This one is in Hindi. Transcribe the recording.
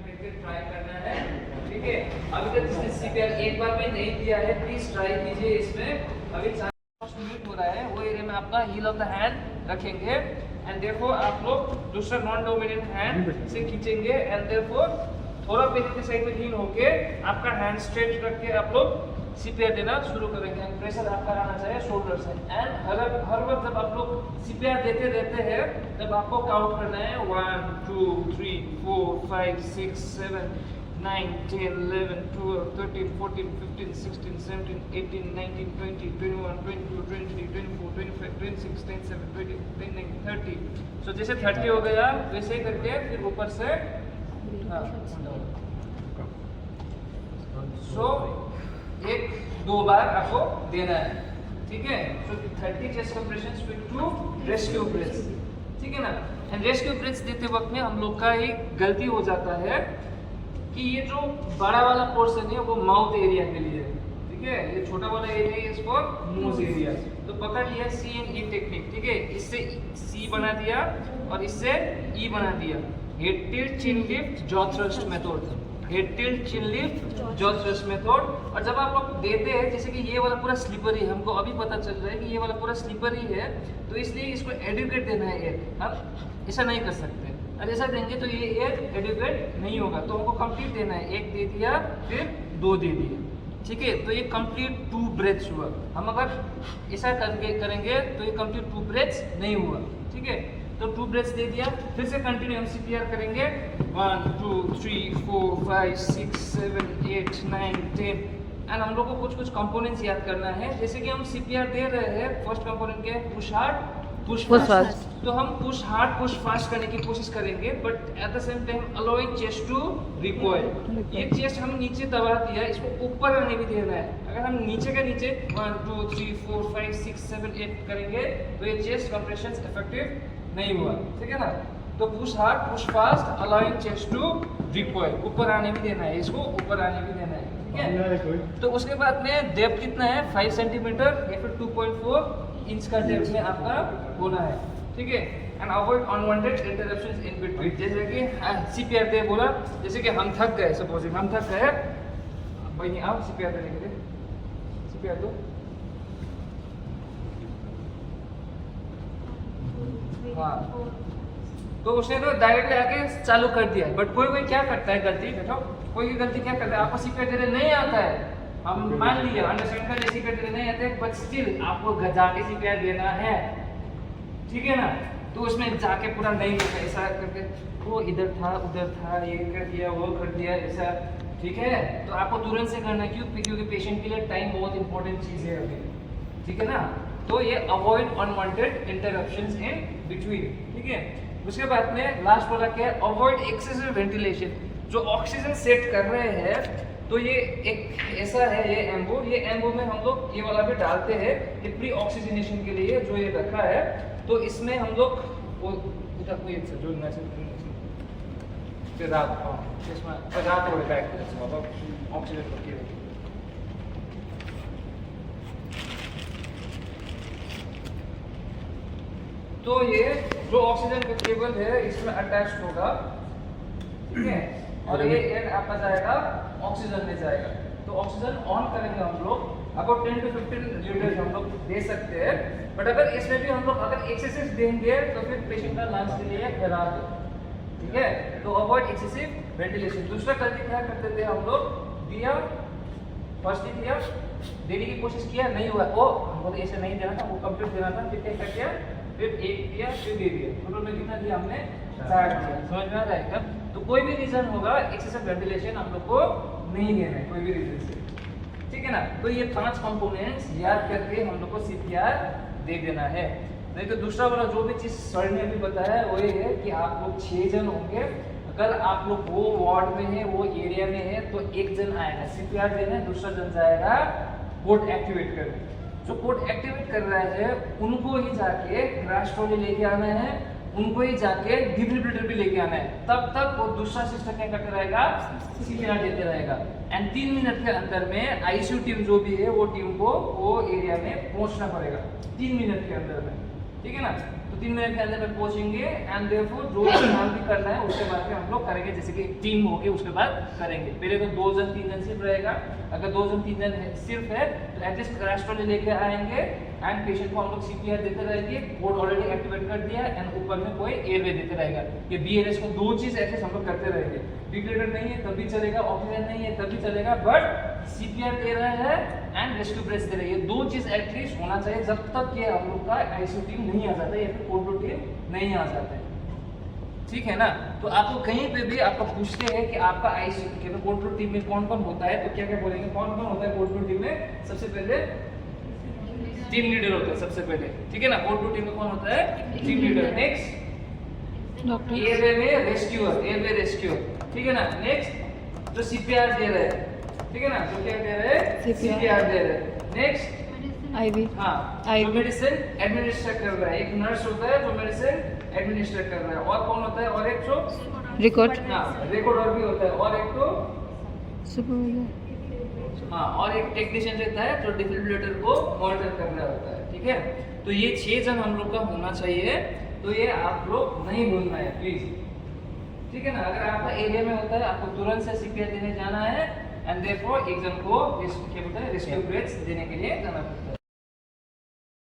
करके ट्राई करना है, ठीक है। अभी तक जिसने सीपीआर एक बार में नहीं दिया है प्लीज ट्राई कीजिए। इसमें अभी 4 मिनट हो रहा है, वो एरिया में आपका हील ऑफ द हैंड रखेंगे एंड देयरफॉर आप लोग दूसरा नॉन डोमिनेंट हैंड से खींचेंगे एंड देयरफॉर थोड़ा पीछे की साइड में लीन होके आपका हैंड स्ट्रेट रख के आप लोग सीपीआर देना शुरू करेंगे एंड प्रेशर आपका आना चाहिए शोल्डर से। एंड हर वक्त जब आप लोग सीपीआर देते रहते हैं तब आपको काउंट करना है 1 2 3 4 5 6 7 9 10 11 12 13 14 15 16 17 18 19 20 21 22 23 24 25 26 27 28 29 30। सो जैसे 30 हो गया वैसे ही करके फिर ऊपर से सो 1-2 बार आपको देना है, ठीक है। तो 30 chest compressions with 2 rescue breaths, ठीक है ना। एंड रेस्क्यू ब्रेथ्स देते वक्त में हम लोग का एक गलती हो जाता है कि ये जो बड़ा वाला पोर्शन है वो माउथ एरिया के लिए, ठीक है। ये छोटा वाला area is for knows area. तो पकड़ लिया सी एंड ई टेक्निक, ठीक है। इससे सी बना दिया और इससे ई बना दिया। Head tilt chin lift jaw thrust method, head tilt chin lift jaw thrust method. और जब आप लोग देते हैं जैसे कि ये वाला पूरा स्लीपरी है, हमको अभी पता चल रहा है कि ये वाला पूरा स्लीपरी है, तो इसलिए इसको एडुकेट देना है एयर। हम ऐसा नहीं कर सकते, और ऐसा देंगे तो ये एयर एडुकेट नहीं होगा। तो हमको कंप्लीट देना है, 1 दे दिया फिर 2 दे दिए, ठीक है। तो ये कंप्लीट 2 ब्रेथ्स हुआ। हम अगर ऐसा करके करेंगे तो ये कंप्लीट 2 ब्रेथ्स नहीं हुआ, ठीक है। तो 2 ब्रेथ्स दे दिया, फिर से कंटिन्यू हम सीपीआर करेंगे 1 2 3 4 5 6 7 8 9 10। एंड हम लोग को कुछ कंपोनेंट्स याद करना है। जैसे कि हम सीपीआर दे रहे हैं, फर्स्ट कंपोनेंट के पुश हार्ड पुश फास्ट। तो हम पुश हार्ड पुश फास्ट करने की कोशिश करेंगे, but at the same time allowing chest to recoil. ये चेस्ट हम नीचे दबा दिया, इसको ऊपर आने भी देना है। अगर हम नीचे के नीचे 1 2 3 4 5 6 7 8 करेंगे तो ये चेस्ट कंप्रेशन इफेक्टिव नहीं हुआ, ठीक है ना। तो push hard push fast allowing chest to recoil, ऊपर आने भी देना है, इसको ऊपर आने भी देना है, ठीक है। तो उसके बाद में डेप्थ कितना है 5 सेंटीमीटर या फिर 2.4 इंच का डेप्थ में आपका होना है, ठीक है। And avoid unwanted interruptions in between. जैसे कि सीपीआर दे बोला, जैसे कि हम थक गए, सपोजिंग हम थक गए, भाई नहीं आप सीपीआर देने के लिए सीपीआर दो। हाँ, तो उसने तो डायरेक्टली आके चालू कर दिया, बट कोई क्या करता है गलती, देखो कोई गलती क्या करता है, आपको सीपीआर देने नहीं आता है, हम मान लिया अंडरस्टैंड कर सीपीआर देने नहीं आते, बट स्टिल आपको जाके सीपीआर देना है, ठीक है ना। तो उसमें जाके पूरा नहीं होता, ऐसा करके वो इधर था उधर था, ये कर दिया वो कर दिया ऐसा, ठीक है। तो आपको तुरंत से करना है, क्योंकि पेशेंट के लिए टाइम बहुत इंपॉर्टेंट चीज़ है अभी, ठीक है ना। तो ये avoid unwanted interruptions in between, ठीक है। उसके बाद में लास्ट वाला क्या है, अवॉइड एक्सेसिव वेंटिलेशन। जो ऑक्सीजन सेट कर रहे हैं तो ये एक ऐसा है, ये एम्बो में हम लोग ये वाला भी डालते हैं कि प्री ऑक्सीजनेशन के लिए जो ये रखा है। तो इसमें हम लोग वो इधर कोई जो रात इसमें रात हो बैक ऑक्सीजन को किया। तो ये जो ऑक्सीजन का केबल है इसमें अटैच होगा, ठीक है। और ये एयर आपका जाएगा ऑक्सीजन ले जाएगा। तो ऑक्सीजन ऑन करेंगे हम लोग, अबाउट 10 to 15 लीटर हम लोग दे सकते हैं, बट अगर इसमें भी हम लोग अगर एक्सेसिव देंगे तो फिर पेशेंट का लंग्स के लिए खराब है, ठीक है। तो अवॉइड एक्सेसिव वेंटिलेशन। दूसरा गलती क्या करते थे हम लोग, दिया फर्स्ट दिया, देने की कोशिश किया नहीं हुआ, वो हमको तो ऐसे नहीं देना था, वो कंप्लीट देना था, फिर क्या किया, फिर 1 दिया फिर दे दिया, टोटल में कितना दिया हमने 4 दिया, समझ में आ रहा है। तो कोई भी रीजन होगा एक्सेसिव वेंटिलेशन हम लोग को नहीं देना है, कोई भी रीजन से, ठीक है ना। तो ये 5 कंपोनेंट्स याद करके हम लोग को सीपीआर दे देना है। नहीं तो दूसरा वाला जो भी चीज़ सर ने अभी बताया वो ये है कि आप लोग 6 जन होंगे, अगर आप लोग वो वार्ड में है वो एरिया में है तो 1 जन आएगा सीपीआर देने, दूसरा जन जाएगा कोड एक्टिवेट करने। जो कोड एक्टिवेट कर रहा है उनको ही जाके राष्ट्रोली लेके आना है, उनको ही जाके डिफिब्रिलेटर भी लेके आना है, तब तक वो दूसरा सिस्टम क्या करते रहेगा, सीपीआर देते रहेगा। एंड 3 मिनट के अंदर में आईसीयू टीम जो भी है वो टीम को वो एरिया में पहुंचना पड़ेगा 3 मिनट के अंदर में, ठीक है ना। तो तो 3 मिनट के अंदर में पहुंचेंगे एंड देयरफॉर जो काम भी करना है उसके बाद में हम लोग करेंगे, जैसे कि टीम होके उसके बाद करेंगे। पहले तो 2 जन 3 जन सिर्फ रहेगा, अगर 2 जन 3 जन सिर्फ है तो एटलीस्ट क्रैश लेके आएंगे एंड पेशेंट को हम लोग सीपीआर देते रहेंगे। कोड ऑलरेडी एक्टिवेट कर दिया एंड ऊपर में कोई एयरवे देते रहेगा। ये बीएलएस को 2 चीज एटलीस्ट हम लोग करते रहेंगे। वेंटिलेटर नहीं है तब भी चलेगा, ऑक्सीजन नहीं है तब भी चलेगा, बट सीपीआर दे रहा है एंड रेस्क्यू ब्रेथ दे रही है। 2 चीज एटलीस्ट होना चाहिए जब तक कि हम लोग का आईसीयू टीम नहीं आ जाता या फिर कोड टीम नहीं आ जाता है, ठीक है ना। तो आपको कहीं पे भी आपको पूछते हैं कि आपका आईसीयू के कोड टीम में कौन कौन होता है, तो क्या क्या बोलेंगे, कौन कौन होता है कोड टीम में। सबसे पहले टीम लीडर होता है सबसे पहले, ठीक है ना। कोड टीम में कौन होता है, team leader. Next doctor, airway में रेस्क्यूअर, एयरवे रेस्क्यूअर, ठीक है ना। नेक्स्ट जो सीपीआर दे रहे हैं, ठीक है ना, जो क्या दे रहे हैं, सीपीआर दे रहे हैं। नेक्स्ट आईवी, हाँ, जो मेडिसिन एडमिनिस्टर कर रहा है, एक नर्स होता है जो मेडिसिन एडमिनिस्टर कर रहा है, और कौन होता है, और एक जो रिकॉर्ड, हाँ रिकॉर्डर भी होता है, और एक तो सुपरवाइजर, हाँ, और एक टेक्नीशियन रहता है जो डिफिब्रिलेटर को मॉनिटर कर रहा होता है, ठीक है। तो ये 6 जन हम लोग का होना चाहिए, तो ये आप लोग नहीं भूलना है प्लीज, ठीक है ना। अगर आपका एरिया में होता है आपको तुरंत से सीपीआर देने जाना है एंड देयरफॉर एक जन को क्या बोलते हैं रेस्क्यू ब्रेथ्स देने के लिए जाना पड़ता है।